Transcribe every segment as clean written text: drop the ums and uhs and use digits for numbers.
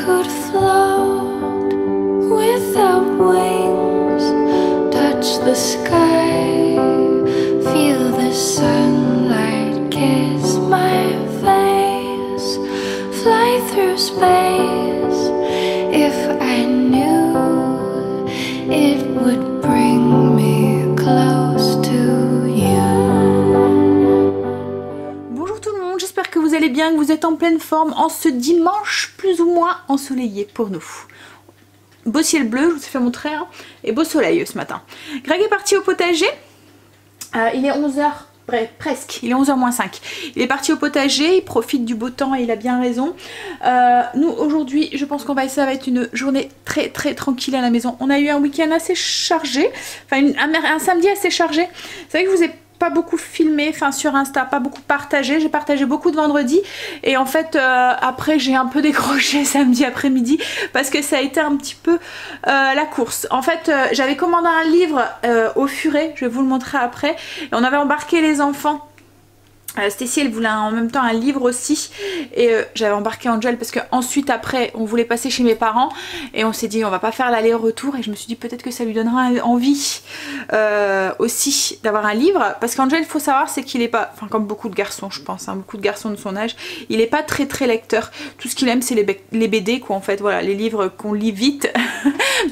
could float without wings, touch the sky, feel the sunlight kiss my face, fly through space. If I knew it would bring me close to you. Bonjour tout le monde, j'espère que vous allez bien, que vous êtes en pleine forme en ce dimanche plus ou moins ensoleillé pour nous. Beau ciel bleu, je vous ai fait montrer, hein, et beau soleil ce matin. Greg est parti au potager, il est 11h, bref, presque, il est 11h moins 5. Il est parti au potager, il profite du beau temps et il a bien raison. Nous aujourd'hui, je pense ça va être une journée très tranquille à la maison. On a eu un week-end assez chargé, enfin un samedi assez chargé. C'est vrai que je vous ai pas beaucoup filmé, enfin sur Insta, pas beaucoup partagé. J'ai partagé beaucoup de vendredi et en fait après j'ai un peu décroché samedi après-midi parce que ça a été un petit peu la course. En fait j'avais commandé un livre au furet, je vais vous le montrer après, et on avait embarqué les enfants. Stacy elle voulait en même temps un livre aussi et j'avais embarqué Angel parce que ensuite après on voulait passer chez mes parents et on s'est dit on va pas faire l'aller-retour, et je me suis dit peut-être que ça lui donnera envie aussi d'avoir un livre, parce qu'Angel il faut savoir c'est qu'il est pas, enfin comme beaucoup de garçons je pense, hein, beaucoup de garçons de son âge, il est pas très lecteur. Tout ce qu'il aime c'est les BD quoi, en fait, voilà, les livres qu'on lit vite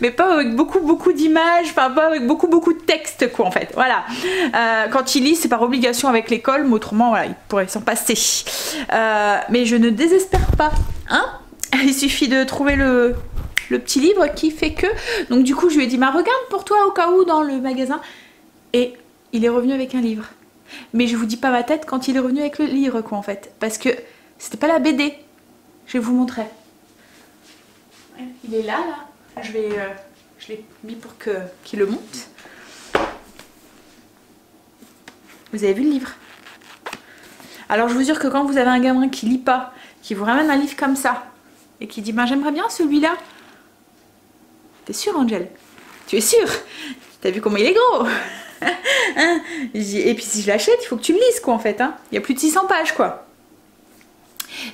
mais pas avec beaucoup d'images, enfin pas avec beaucoup de texte quoi, en fait, voilà. Quand il lit c'est par obligation avec l'école, mais autrement voilà, il pourrait s'en passer. Mais je ne désespère pas, hein. Il suffit de trouver le petit livre qui fait que... Donc du coup je lui ai dit, bah regarde pour toi au cas où dans le magasin. Et il est revenu avec un livre. Mais je vous dis pas ma tête quand il est revenu avec le livre quoi, en fait. Parce que c'était pas la BD. Je vais vous montrer. Il est là. Je l'ai mis pour qu'il le monte. Vous avez vu le livre? Alors je vous jure que quand vous avez un gamin qui lit pas, qui vous ramène un livre comme ça, et qui dit ben j'aimerais bien celui-là. T'es sûre Angel? Tu es sûre? T'as vu comment il est gros? Hein? Et puis si je l'achète, il faut que tu me lises quoi, en fait. Hein, il y a plus de 600 pages quoi.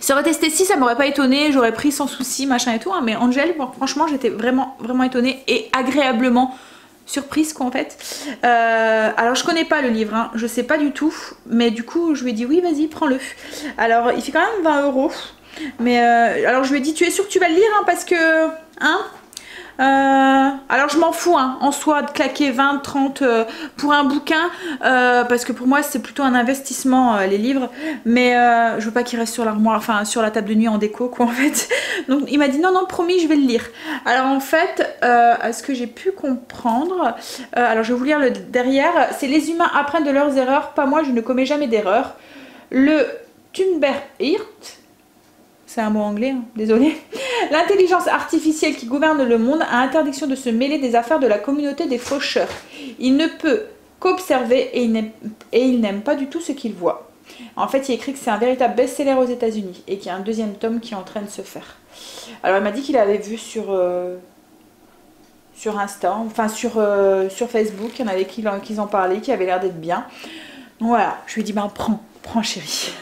Ça aurait été Stacy, ça m'aurait pas étonné, j'aurais pris sans souci, machin et tout. Hein, mais Angel, bon, franchement j'étais vraiment étonnée et agréablement surprise quoi, en fait. Alors je connais pas le livre, hein, je sais pas du tout, mais du coup je lui ai dit oui vas-y prends-le. Alors il fait quand même 20 €, mais alors je lui ai dit tu es sûre que tu vas le lire, hein, parce que hein, alors je m'en fous hein, en soi de claquer 20-30 pour un bouquin, parce que pour moi c'est plutôt un investissement les livres, mais je veux pas qu'il reste sur l'armoire, enfin sur la table de nuit en déco quoi, en fait. Donc il m'a dit non promis je vais le lire. Alors en fait à ce que j'ai pu comprendre, alors je vais vous lire le derrière, c'est les humains apprennent de leurs erreurs, pas moi, je ne commets jamais d'erreur. Le Thunberhirt, c'est un mot anglais, hein, désolé. L'intelligence artificielle qui gouverne le monde a interdiction de se mêler des affaires de la communauté des faucheurs. Il ne peut qu'observer et il n'aime pas du tout ce qu'il voit. En fait, il écrit que c'est un véritable best-seller aux États-Unis et qu'il y a un deuxième tome qui est en train de se faire. Alors, il m'a dit qu'il avait vu sur Insta, enfin sur Facebook, il y en avait qui en parlaient, qui avaient l'air d'être bien. Donc voilà, je lui ai dit, ben prends chérie.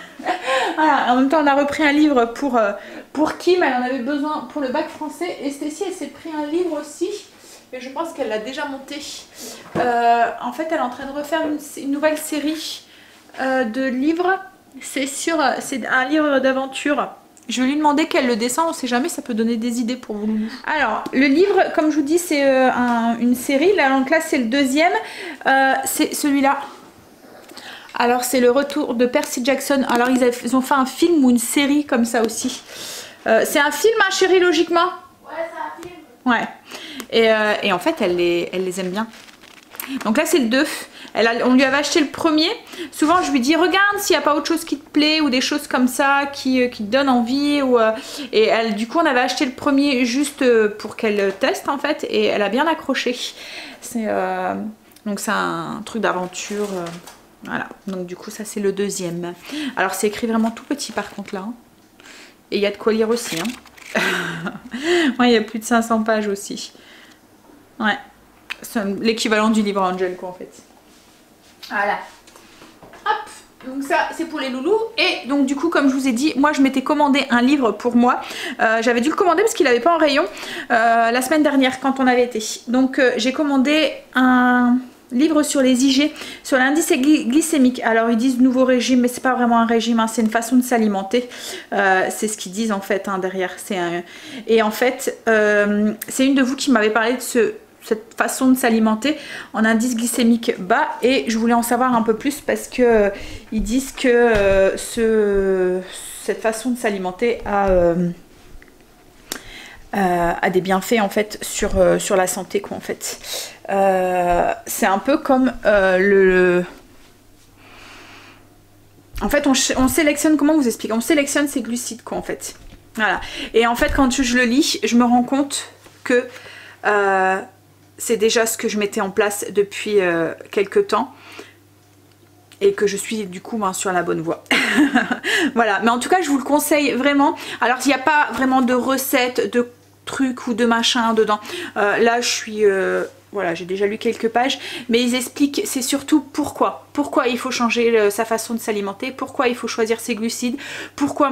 Voilà, en même temps on a repris un livre pour Kim, elle en avait besoin pour le bac français, et Stacy elle s'est pris un livre aussi, mais je pense qu'elle l'a déjà monté. En fait elle est en train de refaire une nouvelle série de livres, c'est un livre d'aventure. Je vais lui demander qu'elle le descende, on sait jamais, ça peut donner des idées pour vous. Alors le livre, comme je vous dis, c'est une série, là, donc là c'est le deuxième, c'est celui-là. Alors c'est le retour de Percy Jackson. Alors ils ont fait un film ou une série comme ça aussi. C'est un film hein, chérie, logiquement? Ouais c'est un film. Ouais. Et en fait elle les aime bien. Donc là c'est le 2. On lui avait acheté le premier. Souvent je lui dis regarde s'il n'y a pas autre chose qui te plaît, ou des choses comme ça qui te donnent envie. Et elle, du coup on avait acheté le premier juste pour qu'elle teste en fait. Et elle a bien accroché. Donc c'est un truc d'aventure. Voilà, donc du coup ça c'est le deuxième. Alors c'est écrit vraiment tout petit par contre là, hein. Et il y a de quoi lire aussi, hein. Ouais, il y a plus de 500 pages aussi. Ouais, c'est l'équivalent du livre Angel quoi, en fait. Voilà. Hop, Donc ça c'est pour les loulous. Et donc du coup comme je vous ai dit, moi je m'étais commandé un livre pour moi. J'avais dû le commander parce qu'il n'avait pas en rayon la semaine dernière quand on avait été. Donc j'ai commandé un livre sur les IG, sur l'indice glycémique. Alors ils disent nouveau régime, mais c'est pas vraiment un régime, hein, c'est une façon de s'alimenter. C'est ce qu'ils disent en fait hein, derrière. Et en fait c'est une de vous qui m'avait parlé de cette façon de s'alimenter en indice glycémique bas, et je voulais en savoir un peu plus parce que ils disent que cette façon de s'alimenter a des bienfaits en fait sur la santé quoi en fait. C'est un peu comme en fait on sélectionne, comment vous expliquer, on sélectionne ses glucides quoi en fait. Voilà. Et en fait quand je le lis, je me rends compte que c'est déjà ce que je mettais en place depuis quelques temps et que je suis du coup sur la bonne voie. Voilà, mais en tout cas je vous le conseille vraiment. Alors il n'y a pas vraiment de recettes, de trucs ou de machin dedans. Là je suis... voilà, j'ai déjà lu quelques pages, mais ils expliquent, c'est surtout pourquoi il faut changer sa façon de s'alimenter, pourquoi il faut choisir ses glucides, pourquoi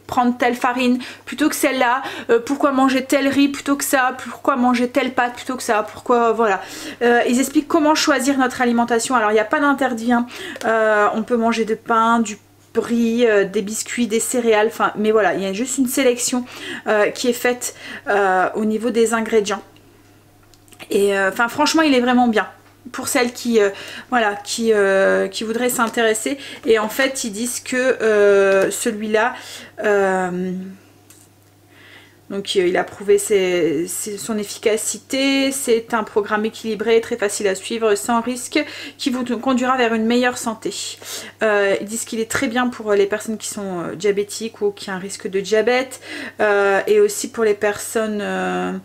prendre telle farine plutôt que celle-là, pourquoi manger tel riz plutôt que ça, pourquoi manger telle pâte plutôt que ça, pourquoi, voilà. Ils expliquent comment choisir notre alimentation. Alors il n'y a pas d'interdit, hein. On peut manger du pain, du riz, des biscuits, des céréales, enfin, mais voilà, il y a juste une sélection qui est faite au niveau des ingrédients. Et enfin franchement il est vraiment bien pour celles qui voilà qui voudraient s'intéresser. Et en fait ils disent que celui-là donc il a prouvé son efficacité, c'est un programme équilibré, très facile à suivre, sans risque, qui vous conduira vers une meilleure santé. Ils disent qu'il est très bien pour les personnes qui sont diabétiques ou qui ont un risque de diabète, et aussi pour les personnes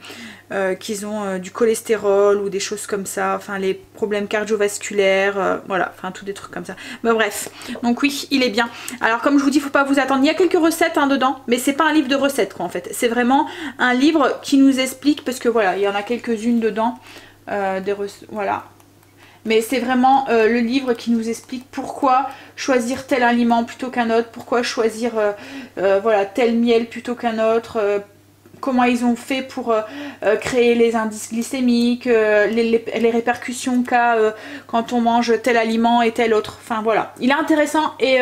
qui ont du cholestérol ou des choses comme ça, enfin les problèmes cardiovasculaires, voilà, enfin tous des trucs comme ça. Mais bref, donc oui, il est bien. Alors comme je vous dis, faut pas vous attendre, il y a quelques recettes hein, dedans, mais c'est pas un livre de recettes quoi en fait. C'est vraiment un livre qui nous explique, parce que voilà, il y en a quelques-unes dedans, voilà. Mais c'est vraiment le livre qui nous explique pourquoi choisir tel aliment plutôt qu'un autre, pourquoi choisir voilà, tel miel plutôt qu'un autre, comment ils ont fait pour créer les indices glycémiques, les répercussions qu'a quand on mange tel aliment et tel autre. Enfin voilà, il est intéressant. Et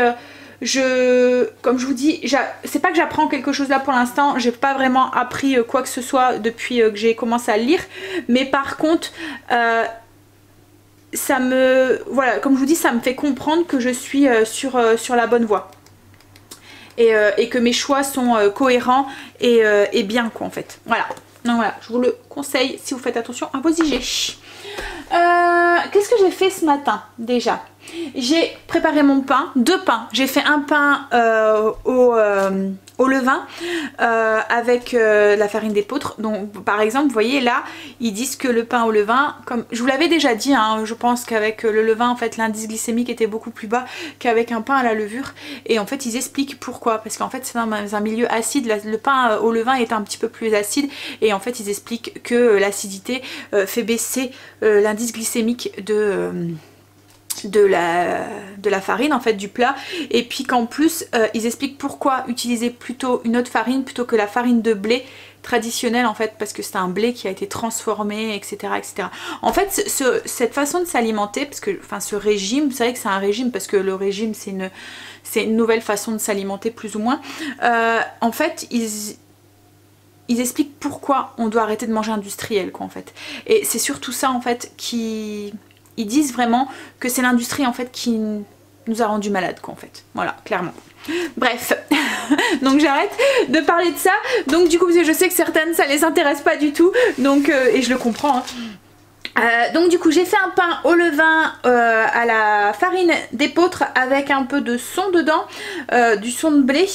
comme je vous dis, c'est pas que j'apprends quelque chose là pour l'instant, j'ai pas vraiment appris quoi que ce soit depuis que j'ai commencé à le lire, mais par contre ça me, voilà, comme je vous dis, ça me fait comprendre que je suis sur la bonne voie. Et que mes choix sont cohérents et bien quoi en fait. Voilà, donc voilà, je vous le conseille si vous faites attention à vos IG. Qu'est-ce que j'ai fait ce matin déjà? J'ai préparé mon pain, 2 pains. J'ai fait un pain au levain avec la farine d'épeautre. Donc par exemple vous voyez là ils disent que le pain au levain, comme je vous l'avais déjà dit hein, je pense qu'avec le levain en fait l'indice glycémique était beaucoup plus bas qu'avec un pain à la levure. Et en fait ils expliquent pourquoi, parce qu'en fait c'est dans un milieu acide, le pain au levain est un petit peu plus acide, et en fait ils expliquent que l'acidité fait baisser l'indice glycémique de la farine en fait, du plat. Et puis qu'en plus ils expliquent pourquoi utiliser plutôt une autre farine plutôt que la farine de blé traditionnelle en fait, parce que c'est un blé qui a été transformé, etc., etc. En fait cette façon de s'alimenter, parce que enfin ce régime, c'est vrai que c'est un régime parce que le régime c'est une nouvelle façon de s'alimenter plus ou moins, en fait ils expliquent pourquoi on doit arrêter de manger industriel quoi en fait. Et c'est surtout ça en fait ils disent vraiment que c'est l'industrie en fait qui nous a rendu malades quoi en fait. Voilà, clairement. Bref, donc j'arrête de parler de ça. Donc du coup, parce que je sais que certaines ça les intéresse pas du tout, donc et je le comprends hein. Donc du coup j'ai fait un pain au levain à la farine d'épeautre avec un peu de son dedans, du son de blé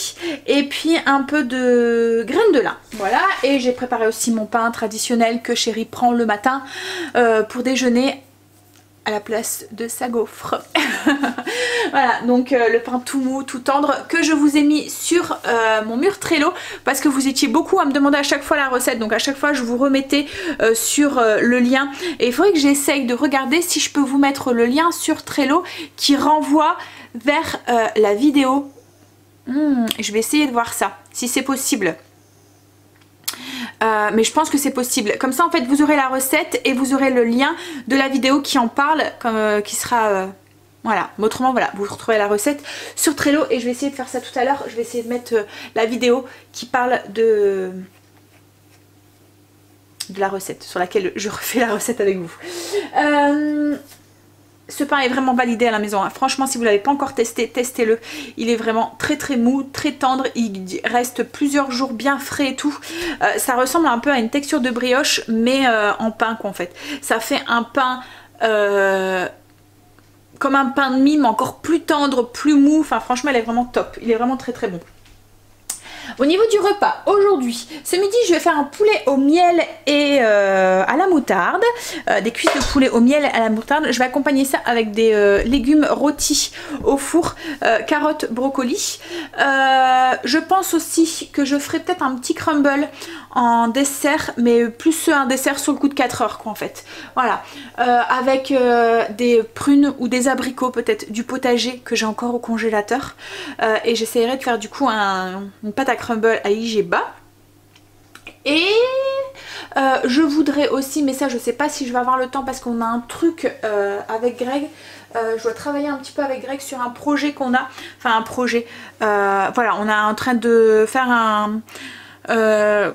et puis un peu de graines de lin. Voilà, et j'ai préparé aussi mon pain traditionnel que Chérie prend le matin pour déjeuner à la place de sa gaufre. Voilà, donc le pain tout mou, tout tendre que je vous ai mis sur mon mur Trello, parce que vous étiez beaucoup à me demander à chaque fois la recette, donc à chaque fois je vous remettais sur le lien, et il faudrait que j'essaye de regarder si je peux vous mettre le lien sur Trello qui renvoie vers la vidéo. Je vais essayer de voir ça, si c'est possible. Mais je pense que c'est possible. Comme ça en fait vous aurez la recette et vous aurez le lien de la vidéo qui en parle, comme, qui sera... voilà, mais autrement voilà, vous retrouvez la recette sur Trello et je vais essayer de faire ça tout à l'heure. Je vais essayer de mettre la vidéo qui parle de la recette, sur laquelle je refais la recette avec vous. Ce pain est vraiment validé à la maison, hein. Franchement si vous ne l'avez pas encore testé, testez-le. Il est vraiment très très mou, très tendre, il reste plusieurs jours bien frais et tout. Ça ressemble un peu à une texture de brioche mais en pain quoi en fait. Ça fait un pain... comme un pain de mie mais encore plus tendre, plus mou. Enfin franchement il est vraiment top, il est vraiment très très bon. Au niveau du repas, aujourd'hui, ce midi je vais faire un poulet au miel et à la moutarde, des cuisses de poulet au miel et à la moutarde. Je vais accompagner ça avec des légumes rôtis au four, carottes, brocolis. Je pense aussi que je ferai peut-être un petit crumble en dessert, mais plus un dessert sur le coup de 4 heures quoi en fait. Voilà, avec des prunes ou des abricots, peut-être du potager que j'ai encore au congélateur. Et j'essaierai de faire du coup une pâte à crumble à IGBA. Et je voudrais aussi, mais ça je sais pas si je vais avoir le temps parce qu'on a un truc avec Greg. Je dois travailler un petit peu avec Greg sur un projet qu'on a. Enfin un projet. Voilà, on est en train de faire un...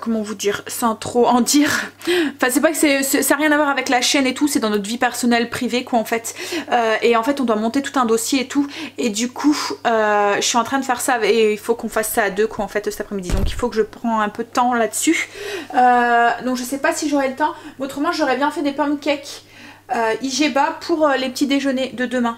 comment vous dire sans trop en dire, enfin c'est pas que ça n'a rien à voir avec la chaîne et tout, c'est dans notre vie personnelle privée quoi en fait, et en fait on doit monter tout un dossier et tout, et du coup je suis en train de faire ça et il faut qu'on fasse ça à deux quoi en fait cet après-midi, donc il faut que je prends un peu de temps là-dessus, donc je sais pas si j'aurai le temps, mais autrement j'aurais bien fait des pancakes IGBA pour les petits déjeuners de demain.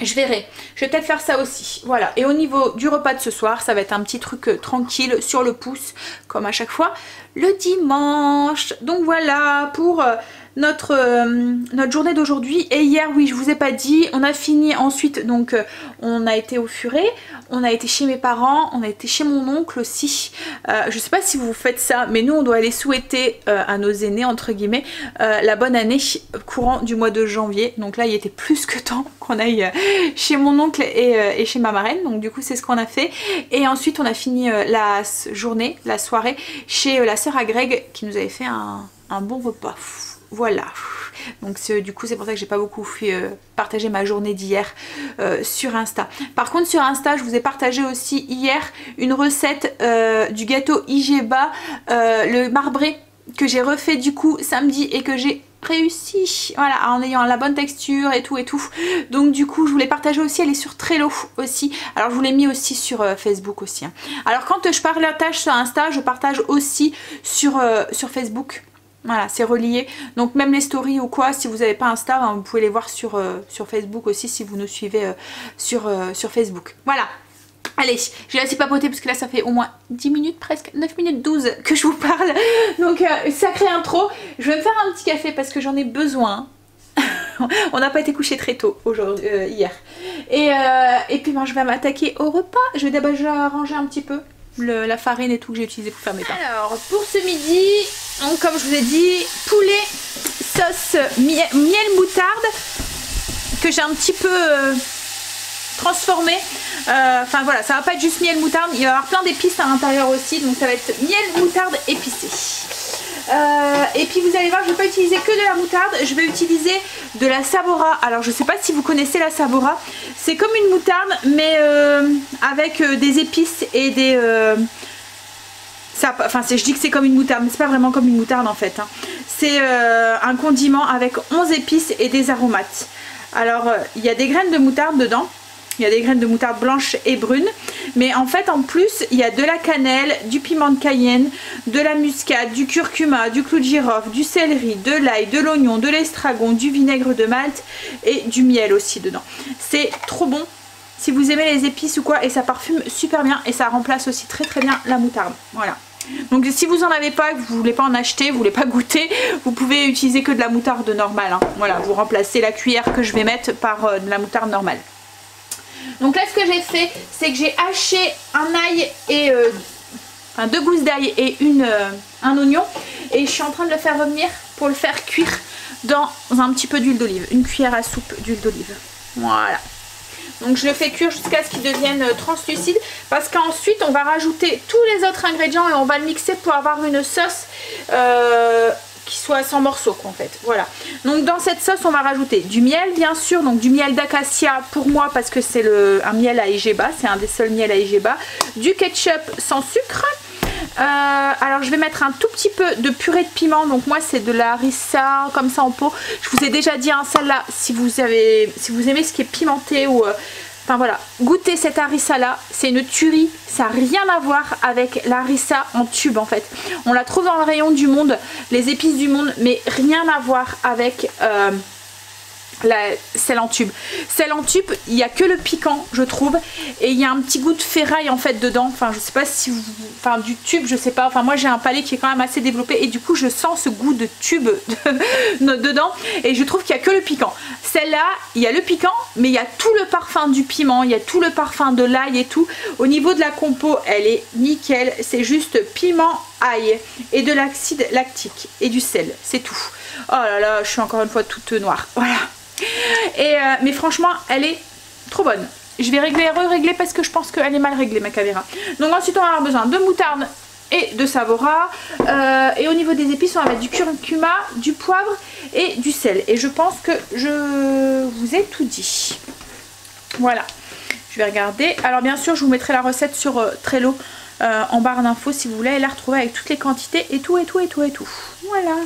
Je verrai, je vais peut-être faire ça aussi, voilà. Et au niveau du repas de ce soir, ça va être un petit truc tranquille sur le pouce, comme à chaque fois, le dimanche. Donc voilà pour notre journée d'aujourd'hui. Et hier, oui, je vous ai pas dit, on a fini ensuite, donc on a été au furet, on a été chez mes parents, on a été chez mon oncle aussi. Je sais pas si vous faites ça, mais nous on doit aller souhaiter à nos aînés, entre guillemets, la bonne année courant du mois de janvier. Donc là il était plus que temps qu'on aille chez mon oncle et chez ma marraine, donc du coup c'est ce qu'on a fait. Et ensuite on a fini la journée, la soirée chez la sœur à Greg qui nous avait fait un bon repas. Voilà, donc du coup c'est pour ça que j'ai pas beaucoup partagé ma journée d'hier sur Insta. Par contre sur Insta je vous ai partagé aussi hier une recette du gâteau IGBA, le marbré, que j'ai refait du coup samedi et que j'ai réussi, voilà, en ayant la bonne texture et tout. Donc du coup je voulais partager aussi, elle est sur Trello aussi, alors je vous l'ai mis aussi sur Facebook aussi, hein. Alors quand je partage sur Insta, je partage aussi sur Facebook. Voilà, c'est relié. Donc même les stories ou quoi, si vous n'avez pas Insta, hein, vous pouvez les voir sur Facebook aussi si vous nous suivez sur Facebook. Voilà. Allez, je vais laisser papoter parce que là ça fait au moins 10 minutes, presque 9 minutes 12 que je vous parle. Donc sacrée intro. Je vais me faire un petit café parce que j'en ai besoin. On n'a pas été couché très tôt aujourd'hui, hier. Et puis ben, je vais m'attaquer au repas. Je vais d'abord ranger un petit peu la farine et tout que j'ai utilisé pour faire mes pains. Alors pour ce midi, donc, comme je vous ai dit, poulet sauce miel moutarde que j'ai un petit peu transformé. Enfin voilà, ça va pas être juste miel moutarde, il va y avoir plein d'épices à l'intérieur aussi, donc ça va être miel moutarde épicé. Et puis vous allez voir, je vais pas utiliser que de la moutarde, je vais utiliser de la Sabora. Alors je sais pas si vous connaissez la Sabora, c'est comme une moutarde mais avec des épices et des... enfin je dis que c'est comme une moutarde mais c'est pas vraiment comme une moutarde en fait, hein. C'est un condiment avec 11 épices et des aromates. Alors il y a des graines de moutarde dedans. Il y a des graines de moutarde blanches et brunes. Mais en fait en plus il y a de la cannelle, du piment de Cayenne, de la muscade, du curcuma, du clou de girofle, du céleri, de l'ail, de l'oignon, de l'estragon, du vinaigre de Malte et du miel aussi dedans. C'est trop bon si vous aimez les épices ou quoi, et ça parfume super bien et ça remplace aussi très très bien la moutarde. Voilà. Donc si vous en avez pas, que vous voulez pas en acheter, vous voulez pas goûter, vous pouvez utiliser que de la moutarde normale, hein. Voilà, vous remplacez la cuillère que je vais mettre par de la moutarde normale. Donc là ce que j'ai fait, c'est que j'ai haché un ail et enfin 2 gousses d'ail et un oignon, et je suis en train de le faire revenir pour le faire cuire dans un petit peu d'huile d'olive, une cuillère à soupe d'huile d'olive. Voilà. Donc je le fais cuire jusqu'à ce qu'il devienne translucide, parce qu'ensuite on va rajouter tous les autres ingrédients et on va le mixer pour avoir une sauce qui soit sans morceaux quoi, en fait. Voilà. Donc dans cette sauce on va rajouter du miel bien sûr, donc du miel d'acacia pour moi parce que c'est un miel à Egeba, c'est un des seuls miels à Egeba, du ketchup sans sucre. Alors je vais mettre un tout petit peu de purée de piment, donc moi c'est de la harissa comme ça en pot. Je vous ai déjà dit hein, celle-là, si vous aimez ce qui est pimenté ou enfin voilà, goûtez cette harissa là, c'est une tuerie, ça n'a rien à voir avec la harissa en tube en fait. On la trouve dans le rayon du monde, les épices du monde, mais rien à voir avec celle en tube. Celle en tube, il n'y a que le piquant je trouve, et il y a un petit goût de ferraille en fait dedans, enfin je sais pas si vous, enfin du tube je sais pas, enfin moi j'ai un palais qui est quand même assez développé et du coup je sens ce goût de tube dedans et je trouve qu'il n'y a que le piquant. Celle-là il y a le piquant mais il y a tout le parfum du piment, il y a tout le parfum de l'ail et tout. Au niveau de la compo elle est nickel, c'est juste piment, ail et de l'acide lactique et du sel, c'est tout. Oh là là, je suis encore une fois toute noire, voilà. Et mais franchement elle est trop bonne. Je vais régler parce que je pense qu'elle est mal réglée ma caméra. Donc ensuite on va avoir besoin de moutarde et de Savora, et au niveau des épices on va mettre du curcuma, du poivre et du sel, et je pense que je vous ai tout dit. Voilà, je vais regarder. Alors bien sûr je vous mettrai la recette sur Trello en barre d'infos si vous voulez la retrouver avec toutes les quantités et tout. Voilà,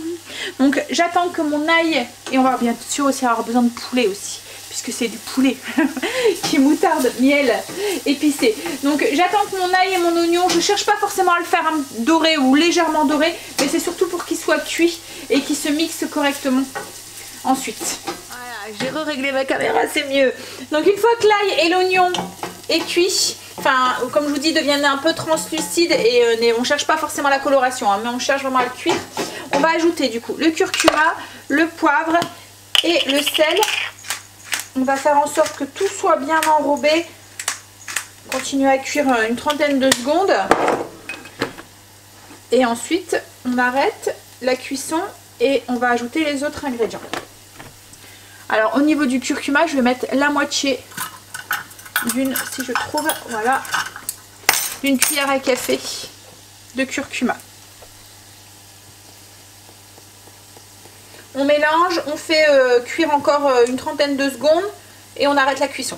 donc j'attends que mon ail, et on va bien sûr aussi avoir besoin de poulet aussi puisque c'est du poulet qui moutarde, miel, épicé. Donc j'attends que mon ail et mon oignon, je cherche pas forcément à le faire doré ou légèrement doré, mais c'est surtout pour qu'il soit cuit et qu'il se mixe correctement ensuite. Voilà, j'ai réglé ma caméra, c'est mieux. Donc une fois que l'ail et l'oignon est cuit, enfin comme je vous dis deviennent un peu translucides, et on cherche pas forcément la coloration hein, mais on cherche vraiment à le cuire, on va ajouter du coup le curcuma, le poivre et le sel. On va faire en sorte que tout soit bien enrobé. Continuer à cuire une trentaine de secondes. Et ensuite, on arrête la cuisson et on va ajouter les autres ingrédients. Alors, au niveau du curcuma, je vais mettre la moitié d'une, si je trouve, voilà, d'une cuillère à café de curcuma. On mélange, on fait cuire encore une trentaine de secondes et on arrête la cuisson.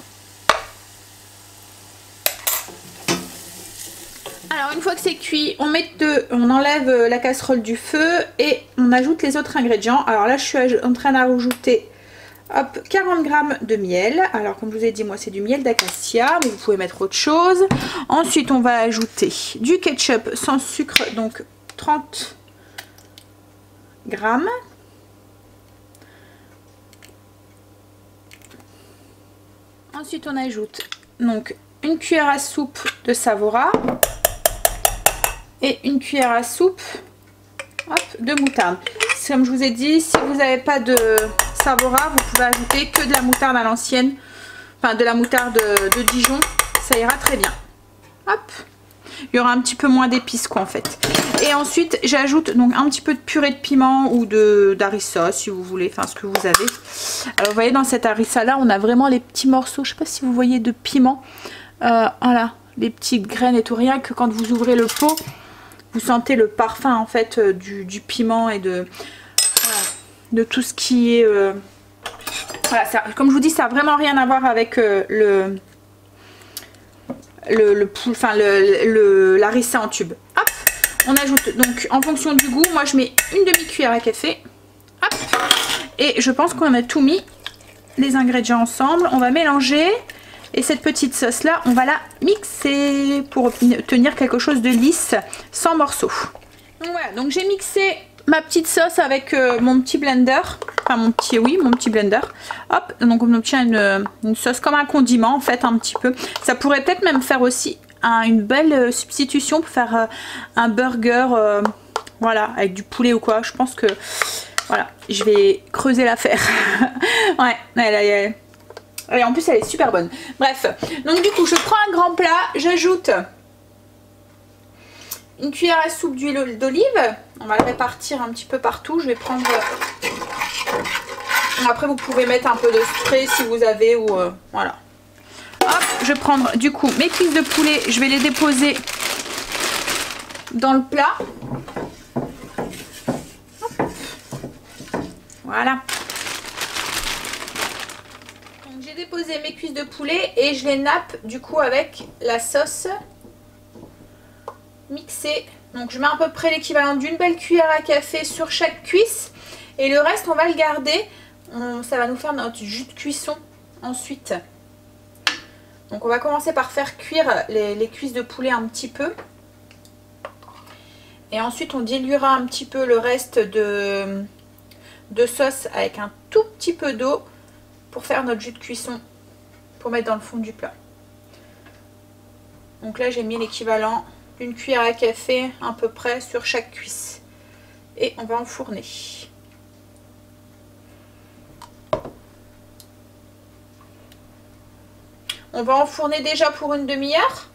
Alors une fois que c'est cuit, on enlève la casserole du feu et on ajoute les autres ingrédients. Alors là je suis en train d'ajouter 40 g de miel. Alors comme je vous ai dit moi c'est du miel d'acacia, mais vous pouvez mettre autre chose. Ensuite on va ajouter du ketchup sans sucre, donc 30 g. Ensuite on ajoute donc une cuillère à soupe de Savora et une cuillère à soupe de moutarde. Comme je vous ai dit, si vous n'avez pas de Savora, vous pouvez ajouter que de la moutarde à l'ancienne, enfin de la moutarde de Dijon, ça ira très bien. Hop, il y aura un petit peu moins d'épices quoi en fait. Et ensuite j'ajoute donc un petit peu de purée de piment ou d'harissa si vous voulez, enfin ce que vous avez. Alors vous voyez dans cette harissa là on a vraiment les petits morceaux, je sais pas si vous voyez, de piment. Voilà, les petites graines et tout, rien que quand vous ouvrez le pot, vous sentez le parfum en fait du piment et de tout ce qui est... voilà, ça, comme je vous dis ça n'a vraiment rien à voir avec l'harissa en tube. Hop, on ajoute donc en fonction du goût, moi je mets une demi-cuillère à café. Hop, et je pense qu'on a tout mis, les ingrédients ensemble. On va mélanger et cette petite sauce là, on va la mixer pour obtenir quelque chose de lisse, sans morceaux. Donc voilà, donc j'ai mixé ma petite sauce avec mon petit blender, enfin mon petit blender. Hop, donc on obtient une sauce comme un condiment en fait un petit peu. Ça pourrait peut-être même faire aussi une belle substitution pour faire un burger, voilà, avec du poulet ou quoi. Je pense que voilà, je vais creuser l'affaire. Ouais, et en plus elle est super bonne. Bref, donc du coup je prends un grand plat, j'ajoute une cuillère à soupe d'huile d'olive. On va le répartir un petit peu partout. Je vais prendre... Après vous pouvez mettre un peu de spray si vous avez, ou voilà. Hop, je vais prendre du coup mes cuisses de poulet, je vais les déposer dans le plat. Voilà. Donc j'ai déposé mes cuisses de poulet et je les nappe du coup avec la sauce mixée. Donc je mets à peu près l'équivalent d'une belle cuillère à café sur chaque cuisse. Et le reste on va le garder. Ça va nous faire notre jus de cuisson ensuite. Donc on va commencer par faire cuire les cuisses de poulet un petit peu. Et ensuite on diluera un petit peu le reste de sauce avec un tout petit peu d'eau pour faire notre jus de cuisson, pour mettre dans le fond du plat. Donc là j'ai mis l'équivalent d'une cuillère à café à peu près sur chaque cuisse. Et on va enfourner. On va enfourner déjà pour une demi-heure.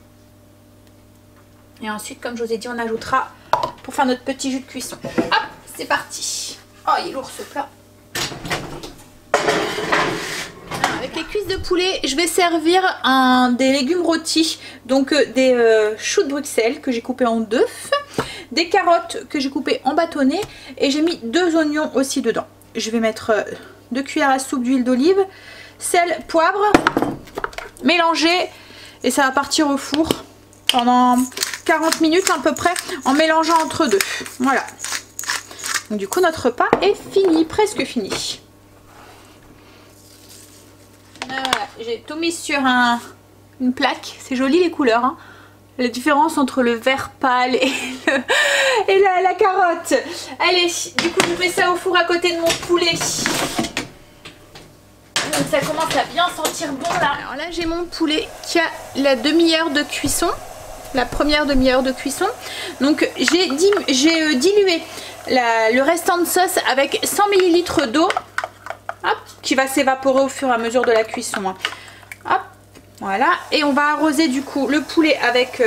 Et ensuite, comme je vous ai dit, on ajoutera pour faire notre petit jus de cuisson. Hop, c'est parti. Oh, il est lourd ce plat. Alors, avec les cuisses de poulet, je vais servir des légumes rôtis. Donc des choux de Bruxelles que j'ai coupés en deux. Des carottes que j'ai coupées en bâtonnets. Et j'ai mis 2 oignons aussi dedans. Je vais mettre 2 cuillères à soupe d'huile d'olive. Sel, poivre. Mélanger. Et ça va partir au four pendant 40 minutes à peu près en mélangeant entre deux. Voilà. Donc du coup notre repas est fini, presque fini. Voilà, j'ai tout mis sur une plaque. C'est joli les couleurs. Hein. La différence entre le vert pâle et la carotte. Allez, du coup je mets ça au four à côté de mon poulet. Donc ça commence à bien sentir bon là. Alors là j'ai mon poulet qui a la demi-heure de cuisson. La première demi-heure de cuisson. Donc j'ai dilué le restant de sauce avec 100 ml d'eau. Qui va s'évaporer au fur et à mesure de la cuisson. Hein. Hop, voilà. Et on va arroser du coup le poulet avec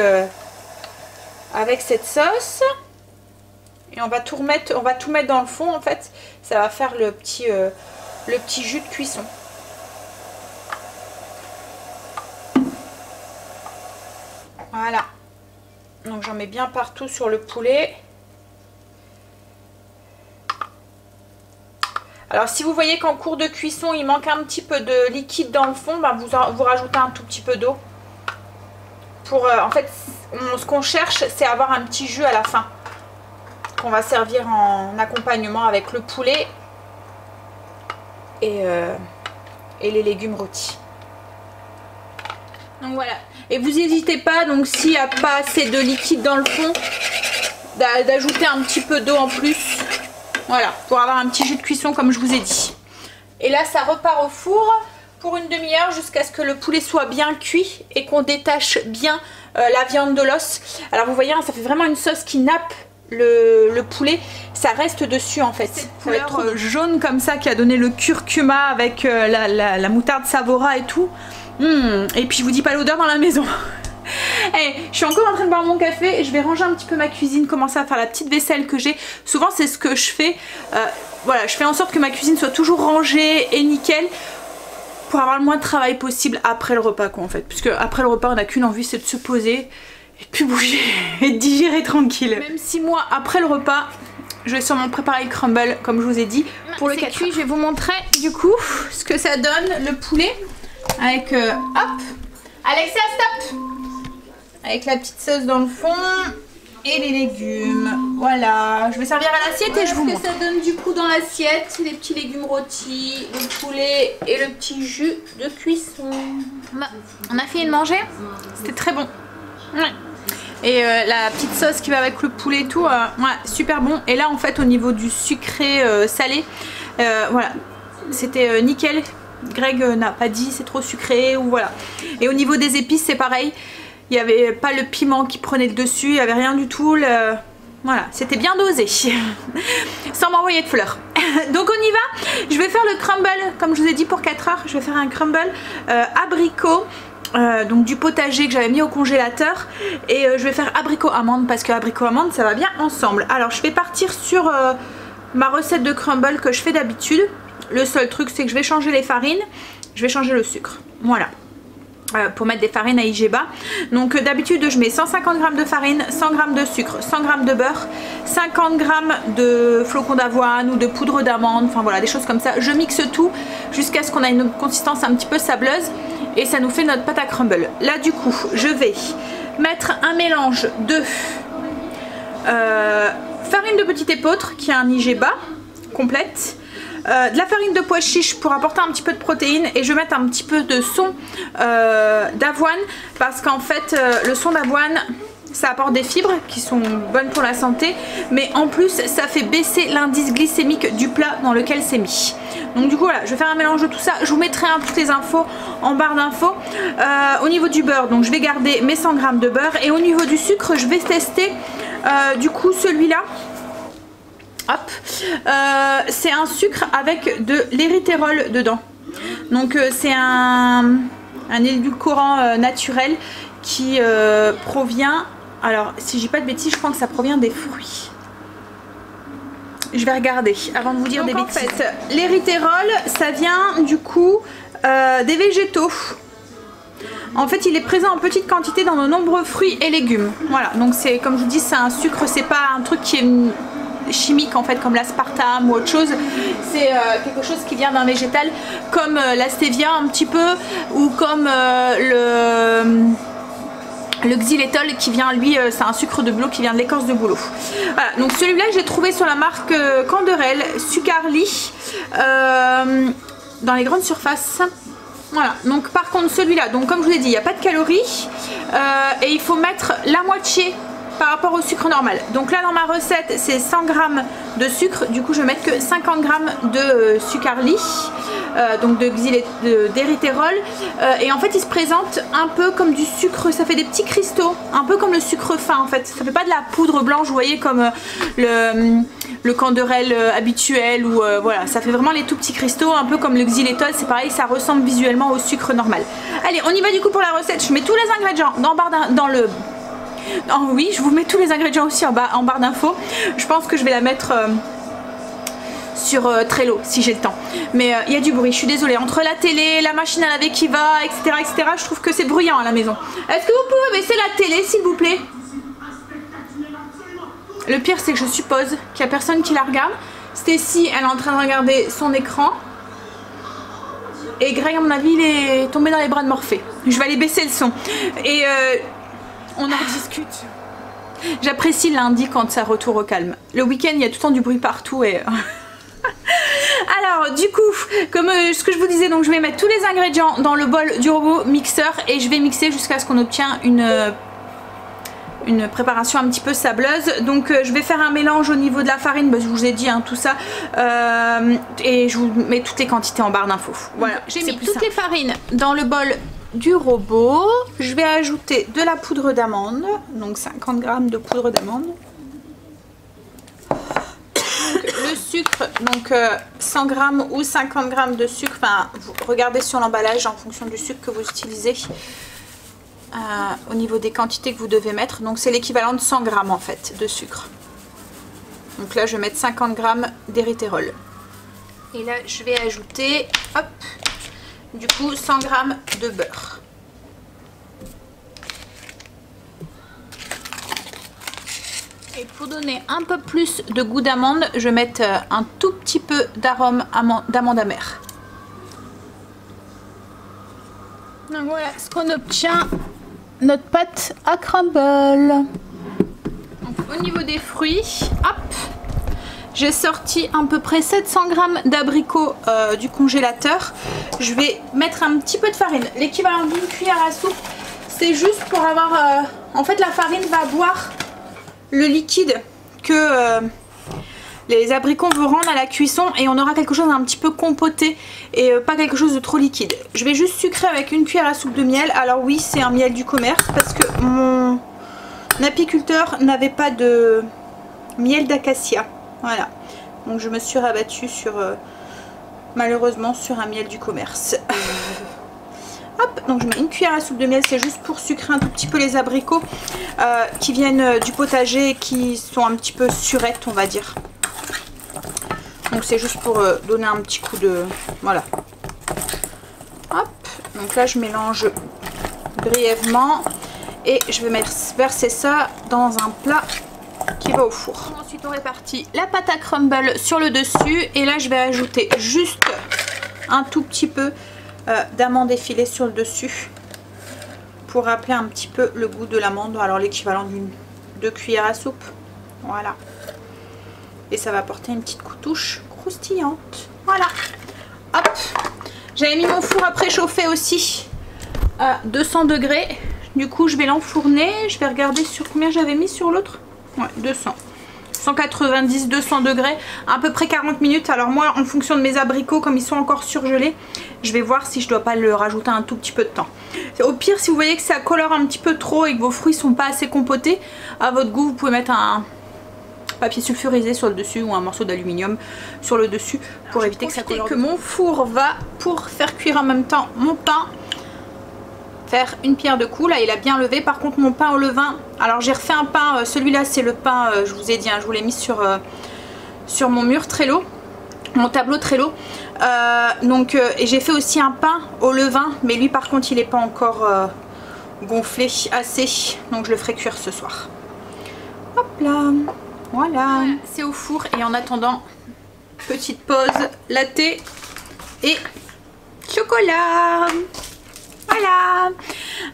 cette sauce. Et on va tout remettre, on va tout mettre dans le fond en fait. Ça va faire le petit jus de cuisson. Voilà. Donc j'en mets bien partout sur le poulet. Alors si vous voyez qu'en cours de cuisson il manque un petit peu de liquide dans le fond, bah, vous rajoutez un tout petit peu d'eau. En fait ce qu'on cherche c'est avoir un petit jus à la fin. Qu'on va servir en accompagnement avec le poulet et les légumes rôtis. Donc voilà. Et vous n'hésitez pas, donc s'il n'y a pas assez de liquide dans le fond, d'ajouter un petit peu d'eau en plus. Voilà, pour avoir un petit jus de cuisson comme je vous ai dit. Et là ça repart au four pour une demi-heure jusqu'à ce que le poulet soit bien cuit et qu'on détache bien la viande de l'os. Alors vous voyez, hein, ça fait vraiment une sauce qui nappe le poulet, ça reste dessus en fait. Cette couleur jaune comme ça qui a donné le curcuma avec la moutarde Savora et tout. Et puis je vous dis pas l'odeur dans la maison. Hey, je suis encore en train de boire mon café et je vais ranger un petit peu ma cuisine, commencer à faire la petite vaisselle que j'ai. Souvent c'est ce que je fais. Voilà, je fais en sorte que ma cuisine soit toujours rangée et nickel pour avoir le moins de travail possible après le repas quoi en fait. Puisque après le repas on n'a qu'une envie, c'est de se poser et de plus bouger et de digérer tranquille. Même 6 mois après le repas, je vais sûrement préparer le crumble comme je vous ai dit. Pour le cuit, je vais vous montrer du coup ce que ça donne le poulet avec hop, Alexa stop, avec la petite sauce dans le fond et les légumes. Voilà, je vais servir à l'assiette et je vous montre ce que ça donne du coup dans l'assiette. Les petits légumes rôtis, le poulet et le petit jus de cuisson. On a fini de manger, c'était très bon. Ouais. Et la petite sauce qui va avec le poulet et tout, ouais, super bon. Et là en fait au niveau du sucré salé, voilà, c'était nickel. Greg n'a pas dit c'est trop sucré ou voilà. Et au niveau des épices c'est pareil. Il n'y avait pas le piment qui prenait le dessus, il n'y avait rien du tout. Voilà, c'était bien dosé. Sans m'envoyer de fleurs. Donc on y va. Je vais faire le crumble, comme je vous ai dit pour 4 heures. Je vais faire un crumble abricot. Donc du potager que j'avais mis au congélateur. Et je vais faire abricot amande parce que abricot amande ça va bien ensemble. Alors je vais partir sur ma recette de crumble que je fais d'habitude. Le seul truc c'est que je vais changer les farines. Je vais changer le sucre. Voilà. pour mettre des farines à Igeba. Donc d'habitude je mets 150 g de farine, 100 g de sucre, 100 g de beurre, 50 g de flocons d'avoine ou de poudre d'amande, enfin voilà, des choses comme ça. Je mixe tout jusqu'à ce qu'on ait une consistance un petit peu sableuse et ça nous fait notre pâte à crumble. Là du coup je vais mettre un mélange de farine de petit épeautre qui a un Igeba complète, de la farine de pois chiche pour apporter un petit peu de protéines, et je vais mettre un petit peu de son d'avoine parce qu'en fait le son d'avoine ça apporte des fibres qui sont bonnes pour la santé, mais en plus ça fait baisser l'indice glycémique du plat dans lequel c'est mis. Donc du coup voilà, je vais faire un mélange de tout ça, je vous mettrai toutes les infos en barre d'infos. Au niveau du beurre, donc je vais garder mes 100 g de beurre, et au niveau du sucre je vais tester du coup celui-là. Hop, c'est un sucre avec de l'érythérol dedans. Donc c'est un édulcorant naturel qui provient, alors si je dis pas de bêtises, je crois que ça provient des fruits. Je vais regarder avant de vous dire des bêtises. En fait, l'érythérol ça vient du coup des végétaux. En fait il est présent en petite quantité dans de nombreux fruits et légumes. Voilà, donc c'est comme je vous dis, c'est un sucre, c'est pas un truc qui est chimique en fait comme l'aspartame ou autre chose, c'est quelque chose qui vient d'un végétal comme la stevia un petit peu, ou comme le xylétol qui vient, lui c'est un sucre de bouleau qui vient de l'écorce de bouleau. Voilà, donc celui-là j'ai trouvé sur la marque Canderel, Sucarly, dans les grandes surfaces. Voilà, donc par contre celui-là, donc comme je vous l'ai dit, il n'y a pas de calories, et il faut mettre la moitié par rapport au sucre normal. Donc là dans ma recette c'est 100 g de sucre, du coup je vais mettre que 50 g de Sucarly, donc d'érythérol, et en fait il se présente un peu comme du sucre, ça fait des petits cristaux, un peu comme le sucre fin en fait, ça fait pas de la poudre blanche, vous voyez, comme le Canderel habituel, ou voilà, ça fait vraiment les tout petits cristaux, un peu comme le xylétol, c'est pareil, ça ressemble visuellement au sucre normal. Allez, on y va du coup pour la recette. Je mets tous les ingrédients Oh oui, je vous mets tous les ingrédients aussi en barre d'infos. Je pense que je vais la mettre sur Trello si j'ai le temps. Mais il y a du bruit, je suis désolée. Entre la télé, la machine à laver qui va, etc., je trouve que c'est bruyant à la maison. Est-ce que vous pouvez baisser la télé s'il vous plaît? Le pire c'est que je suppose qu'il n'y a personne qui la regarde. Stacy, elle est en train de regarder son écran. Et Greg, à mon avis, il est tombé dans les bras de Morphée. Je vais aller baisser le son. Et on en discute. J'apprécie lundi quand ça retourne au calme. Le week-end, il y a tout le temps du bruit partout et... Alors, du coup, comme ce que je vous disais, donc je vais mettre tous les ingrédients dans le bol du robot mixeur et je vais mixer jusqu'à ce qu'on obtienne une préparation un petit peu sableuse. Donc je vais faire un mélange au niveau de la farine, je vous ai dit tout ça, et je vous mets toutes les quantités en barre d'infos. Voilà, j'ai mis toutes les farines dans le bol du robot. Je vais ajouter de la poudre d'amande, donc 50 g de poudre d'amande. Le sucre, donc 100 g ou 50 g de sucre, enfin vous regardez sur l'emballage en fonction du sucre que vous utilisez. Au niveau des quantités que vous devez mettre, donc c'est l'équivalent de 100 g en fait de sucre. Donc là je vais mettre 50 g d'érythérol et là je vais ajouter, hop, du coup 100 g de beurre. Et pour donner un peu plus de goût d'amande, je vais mettre un tout petit peu d'arôme d'amande amère. Donc voilà ce qu'on obtient, notre pâte à crumble. Donc, au niveau des fruits, hop, j'ai sorti à peu près 700 g d'abricots du congélateur. Je vais mettre un petit peu de farine, l'équivalent d'une cuillère à soupe. C'est juste pour avoir... en fait la farine va boire le liquide que... les abricots vont rendre à la cuisson et on aura quelque chose d'un petit peu compoté et pas quelque chose de trop liquide. Je vais juste sucrer avec une cuillère à soupe de miel. Alors oui, c'est un miel du commerce parce que mon apiculteur n'avait pas de miel d'acacia. Voilà. Donc je me suis rabattue sur malheureusement sur un miel du commerce. Hop, donc je mets une cuillère à soupe de miel, c'est juste pour sucrer un tout petit peu les abricots qui viennent du potager, qui sont un petit peu surettes on va dire. Donc c'est juste pour donner un petit coup de... Voilà. Hop, donc là je mélange brièvement et je vais verser ça dans un plat qui va au four. Ensuite on répartit la pâte à crumble sur le dessus et là je vais ajouter juste un tout petit peu d'amandes effilées sur le dessus pour rappeler un petit peu le goût de l'amande, alors l'équivalent d'une 2 cuillères à soupe. Voilà. Et ça va apporter une petite touche croustillante. Voilà. Hop. J'avais mis mon four à préchauffer aussi à 200 degrés. Du coup, je vais l'enfourner. Je vais regarder sur combien j'avais mis sur l'autre. Ouais, 200. 190, 200 degrés. À peu près 40 minutes. Alors moi, en fonction de mes abricots, comme ils sont encore surgelés, je vais voir si je dois pas le rajouter un tout petit peu de temps. Au pire, si vous voyez que ça colore un petit peu trop et que vos fruits sont pas assez compotés, à votre goût, vous pouvez mettre un papier sulfurisé sur le dessus ou un morceau d'aluminium sur le dessus pour éviter que ça colore. Que mon four va pour faire cuire en même temps mon pain. Faire une pierre de coups, là il a bien levé. Par contre mon pain au levain, alors j'ai refait un pain, celui-là c'est le pain, je vous ai dit, hein, je vous l'ai mis sur mon mur Trello, mon tableau Trello. Et j'ai fait aussi un pain au levain, mais lui par contre il n'est pas encore gonflé assez, donc je le ferai cuire ce soir. Hop là, voilà, c'est au four et en attendant, petite pause, latte et chocolat. Voilà.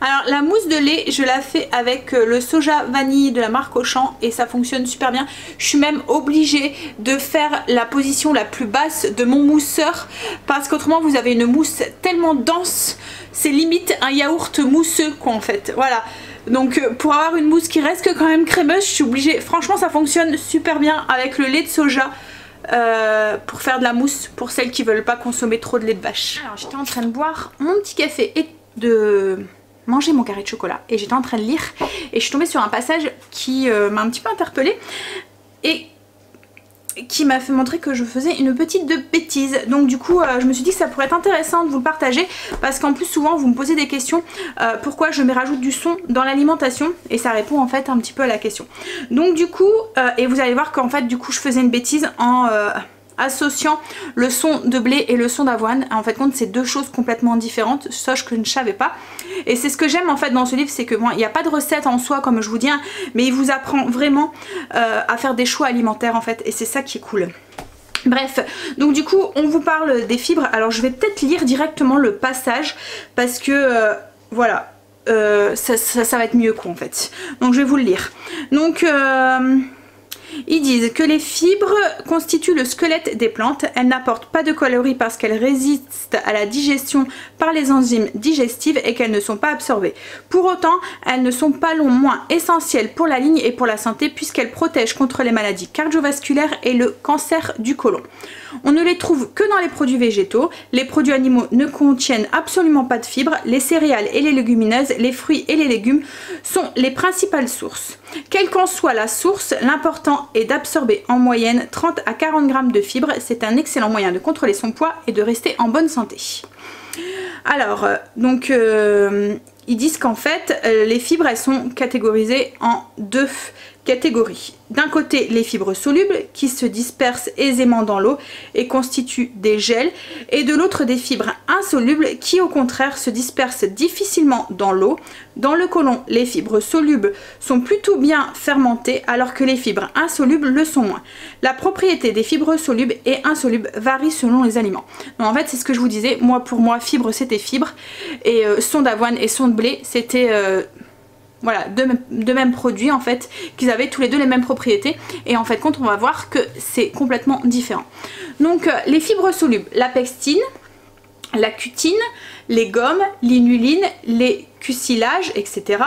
Alors la mousse de lait, je la fais avec le soja vanille de la marque Auchan et ça fonctionne super bien. Je suis même obligée de faire la position la plus basse de mon mousseur parce qu'autrement vous avez une mousse tellement dense, c'est limite un yaourt mousseux quoi en fait. Voilà. Donc pour avoir une mousse qui reste quand même crémeuse, je suis obligée. Franchement ça fonctionne super bien avec le lait de soja. Pour faire de la mousse pour celles qui veulent pas consommer trop de lait de vache. Alors j'étais en train de boire mon petit café et de manger mon carré de chocolat et j'étais en train de lire et je suis tombée sur un passage qui m'a un petit peu interpellée et qui m'a fait montrer que je faisais une petite bêtise. Donc du coup je me suis dit que ça pourrait être intéressant de vous le partager parce qu'en plus souvent vous me posez des questions pourquoi je me rajoute du son dans l'alimentation et ça répond en fait un petit peu à la question. Donc du coup et vous allez voir qu'en fait du coup je faisais une bêtise en associant le son de blé et le son d'avoine. En fait compte c'est deux choses complètement différentes, chose que je ne savais pas et c'est ce que j'aime en fait dans ce livre, c'est que bon, il n'y a pas de recette en soi comme je vous dis hein, mais il vous apprend vraiment à faire des choix alimentaires en fait et c'est ça qui est cool. Bref, donc du coup on vous parle des fibres. Alors je vais peut-être lire directement le passage parce que voilà ça va être mieux quoi en fait. Donc je vais vous le lire. Donc ils disent que les fibres constituent le squelette des plantes. Elles n'apportent pas de calories parce qu'elles résistent à la digestion par les enzymes digestives et qu'elles ne sont pas absorbées. Pour autant, elles ne sont pas moins essentielles pour la ligne et pour la santé puisqu'elles protègent contre les maladies cardiovasculaires et le cancer du côlon. On ne les trouve que dans les produits végétaux. Les produits animaux ne contiennent absolument pas de fibres. Les céréales et les légumineuses, les fruits et les légumes sont les principales sources. Quelle qu'en soit la source, l'important est d'absorber en moyenne 30 à 40 grammes de fibres. C'est un excellent moyen de contrôler son poids et de rester en bonne santé. Alors, donc, ils disent qu'en fait, les fibres, elles sont catégorisées en deux catégories. D'un côté, les fibres solubles qui se dispersent aisément dans l'eau et constituent des gels, et de l'autre des fibres insolubles qui au contraire se dispersent difficilement dans l'eau. Dans le côlon, les fibres solubles sont plutôt bien fermentées alors que les fibres insolubles le sont moins. La propriété des fibres solubles et insolubles varie selon les aliments. Donc en fait c'est ce que je vous disais, moi pour moi fibres c'était fibres et son d'avoine et son de blé c'était voilà, deux mêmes produits en fait, qu'ils avaient tous les deux les mêmes propriétés et en fait compte on va voir que c'est complètement différent. Donc les fibres solubles, la pectine, la cutine, les gommes, l'inuline, les mucilages, etc.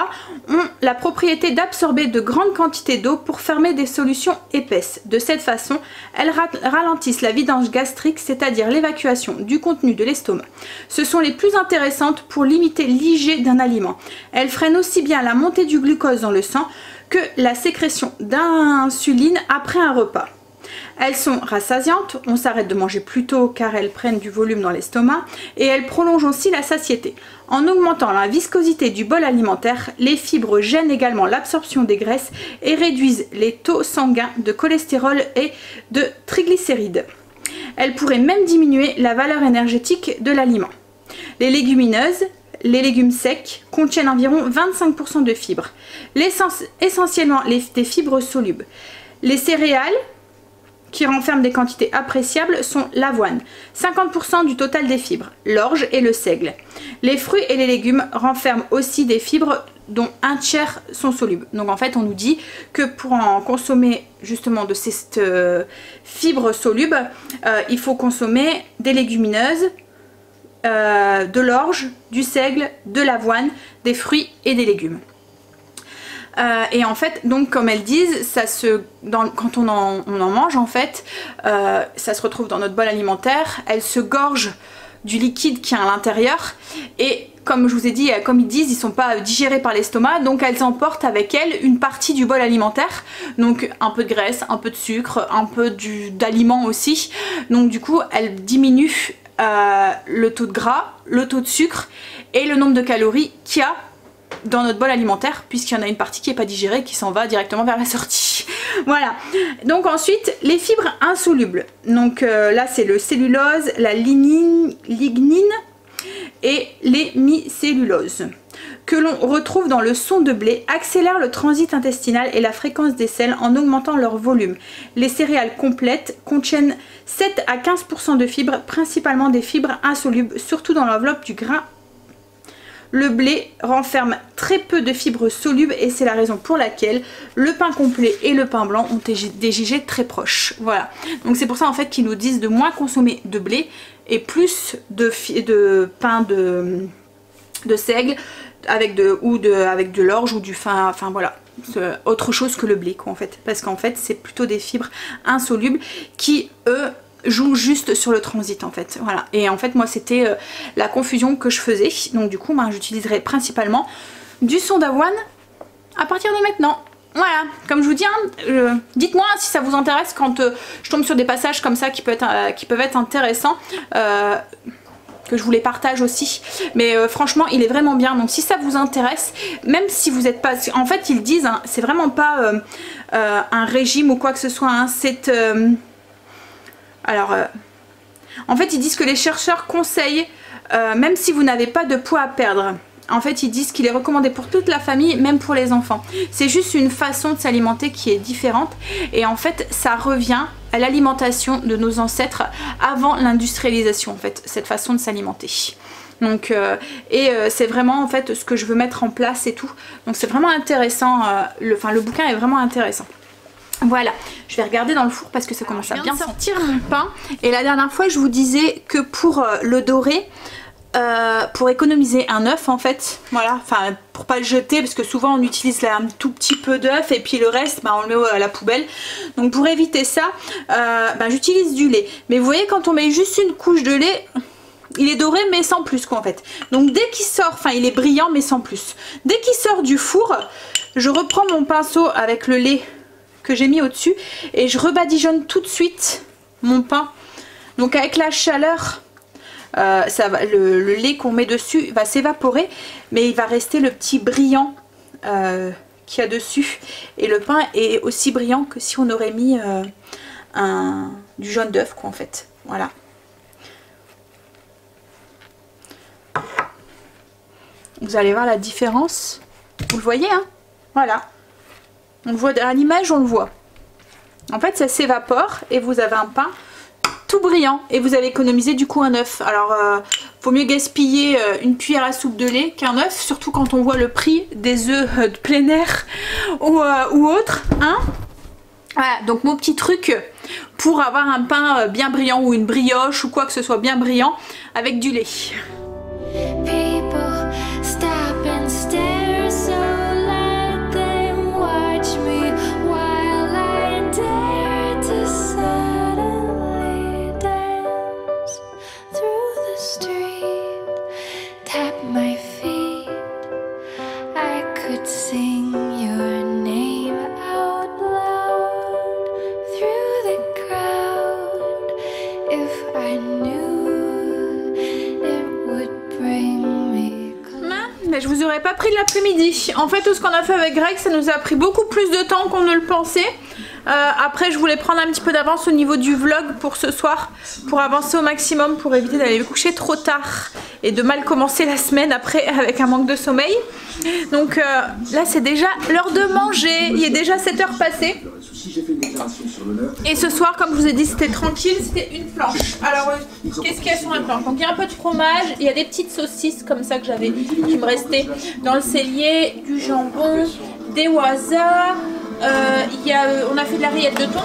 ont la propriété d'absorber de grandes quantités d'eau pour former des solutions épaisses. De cette façon, elles ralentissent la vidange gastrique, c'est-à-dire l'évacuation du contenu de l'estomac. Ce sont les plus intéressantes pour limiter l'IG d'un aliment. Elles freinent aussi bien la montée du glucose dans le sang que la sécrétion d'insuline après un repas. Elles sont rassasiantes, on s'arrête de manger plus tôt car elles prennent du volume dans l'estomac et elles prolongent aussi la satiété. En augmentant la viscosité du bol alimentaire, les fibres gênent également l'absorption des graisses et réduisent les taux sanguins de cholestérol et de triglycérides. Elles pourraient même diminuer la valeur énergétique de l'aliment. Les légumineuses, les légumes secs contiennent environ 25% de fibres. Essentiellement des fibres solubles. Les céréales, qui renferment des quantités appréciables, sont l'avoine, 50% du total des fibres, l'orge et le seigle. Les fruits et les légumes renferment aussi des fibres dont un tiers sont solubles. Donc en fait on nous dit que pour en consommer justement de ces fibres solubles, il faut consommer des légumineuses, de l'orge, du seigle, de l'avoine, des fruits et des légumes. Et en fait, donc comme elles disent, quand on en mange en fait, ça se retrouve dans notre bol alimentaire, elles se gorgent du liquide qui est à l'intérieur et comme je vous ai dit, comme ils disent, ils ne sont pas digérés par l'estomac, donc elles emportent avec elles une partie du bol alimentaire, donc un peu de graisse, un peu de sucre, un peu d'aliments aussi, donc du coup elles diminuent le taux de gras, le taux de sucre et le nombre de calories qu'il y a dans notre bol alimentaire, puisqu'il y en a une partie qui n'est pas digérée qui s'en va directement vers la sortie. Voilà. Donc ensuite les fibres insolubles, donc là c'est le cellulose, la lignine et l'hémicellulose que l'on retrouve dans le son de blé, accélèrent le transit intestinal et la fréquence des selles en augmentant leur volume. Les céréales complètes contiennent 7 à 15% de fibres, principalement des fibres insolubles, surtout dans l'enveloppe du grain. Le blé renferme très peu de fibres solubles et c'est la raison pour laquelle le pain complet et le pain blanc ont des GG très proches. Voilà, donc c'est pour ça en fait qu'ils nous disent de moins consommer de blé et plus de pain de seigle avec de l'orge ou du fin, enfin voilà, autre chose que le blé quoi en fait, parce qu'en fait c'est plutôt des fibres insolubles qui eux joue juste sur le transit en fait, voilà. Et en fait moi c'était la confusion que je faisais, donc du coup j'utiliserai principalement du son d'avoine à partir de maintenant. Voilà, comme je vous dis, hein, dites-moi si ça vous intéresse quand je tombe sur des passages comme ça qui peuvent être intéressants, que je vous les partage aussi, mais franchement il est vraiment bien, donc si ça vous intéresse, même si vous n'êtes pas, en fait ils disent, hein, c'est vraiment pas un régime ou quoi que ce soit, hein, c'est alors, en fait, ils disent que les chercheurs conseillent, même si vous n'avez pas de poids à perdre, en fait, ils disent qu'il est recommandé pour toute la famille, même pour les enfants. C'est juste une façon de s'alimenter qui est différente. Et en fait, ça revient à l'alimentation de nos ancêtres avant l'industrialisation, en fait, cette façon de s'alimenter. Donc, c'est vraiment, en fait, ce que je veux mettre en place et tout. Donc, c'est vraiment intéressant. Le bouquin est vraiment intéressant. Voilà, je vais regarder dans le four parce que ça commence à bien sentir mon pain. Et la dernière fois je vous disais que pour le dorer, pour économiser un œuf en fait, voilà, enfin pour pas le jeter parce que souvent on utilise là, un tout petit peu d'œuf et puis le reste on le met à la poubelle. Donc pour éviter ça, j'utilise du lait. Mais vous voyez quand on met juste une couche de lait, il est doré mais sans plus quoi en fait. Donc dès qu'il sort, enfin il est brillant mais sans plus. Dès qu'il sort du four, je reprends mon pinceau avec le lait que j'ai mis au-dessus et je rebadigeonne tout de suite mon pain. Donc avec la chaleur, le lait qu'on met dessus va s'évaporer, mais il va rester le petit brillant qu'il y a dessus. Et le pain est aussi brillant que si on aurait mis du jaune d'œuf quoi en fait. Voilà. Vous allez voir la différence. Vous le voyez hein? Voilà. On le voit à l'image, on le voit. En fait, ça s'évapore et vous avez un pain tout brillant et vous avez économisé du coup un œuf. Alors, vaut mieux gaspiller une cuillère à soupe de lait qu'un œuf, surtout quand on voit le prix des œufs de plein air ou autre. Hein? Voilà, donc mon petit truc pour avoir un pain bien brillant ou une brioche ou quoi que ce soit bien brillant avec du lait. Je vous aurais pas pris de l'après-midi. En fait tout ce qu'on a fait avec Greg ça nous a pris beaucoup plus de temps qu'on ne le pensait. Après je voulais prendre un petit peu d'avance au niveau du vlog pour ce soir, pour avancer au maximum, pour éviter d'aller me coucher trop tard et de mal commencer la semaine après avec un manque de sommeil. Donc là c'est déjà l'heure de manger, il est déjà 7 heures passées. Et ce soir, comme je vous ai dit, c'était tranquille, c'était une planche. Alors qu'est-ce qu'il y a sur la planche? Donc il y a un peu de fromage, il y a des petites saucisses comme ça que j'avais, qui me restaient dans le cellier, du jambon, des wasas, on a fait de la rillette de thon,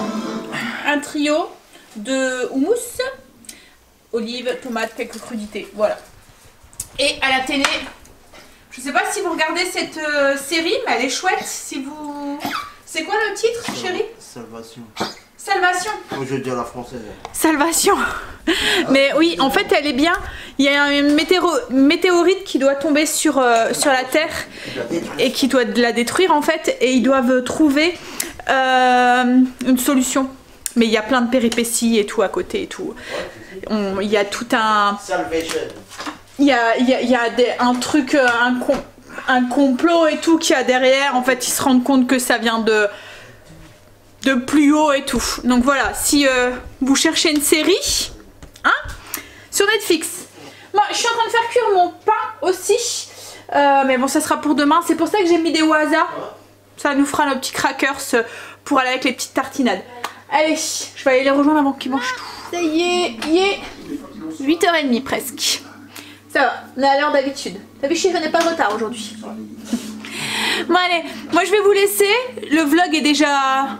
un trio de houmous, olives, tomates, quelques crudités, voilà. Et à la télé, je sais pas si vous regardez cette série, mais elle est chouette. Si vous... C'est quoi le titre, chérie? Salvation. Salvation. Moi je dis à la française. Salvation. Mais oui, en fait elle est bien. Il y a une météorite qui doit tomber sur la Terre et qui doit la détruire en fait. Et ils doivent trouver une solution. Mais il y a plein de péripéties et tout à côté et tout. Il y a tout un... Salvation. Il y a un truc, un complot et tout qu'il y a derrière. En fait, ils se rendent compte que ça vient de plus haut et tout. Donc voilà, si vous cherchez une série, hein, sur Netflix. Moi, je suis en train de faire cuire mon pain aussi. Mais bon, ça sera pour demain. C'est pour ça que j'ai mis des wasas. Ça nous fera nos petits crackers pour aller avec les petites tartinades. Allez, je vais aller les rejoindre avant qu'ils mangent tout. Ça y est, il est 8h30 presque. Ça va, on est à l'heure d'habitude. T'as vu, chérie, on n'est pas en retard aujourd'hui. Bon allez, moi je vais vous laisser. Le vlog est déjà...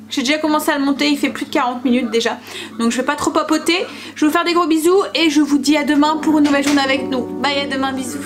J'ai déjà commencé à le monter, il fait plus de 40 minutes déjà. Donc je vais pas trop papoter. Je vais vous faire des gros bisous et je vous dis à demain pour une nouvelle journée avec nous. Bye, à demain, bisous.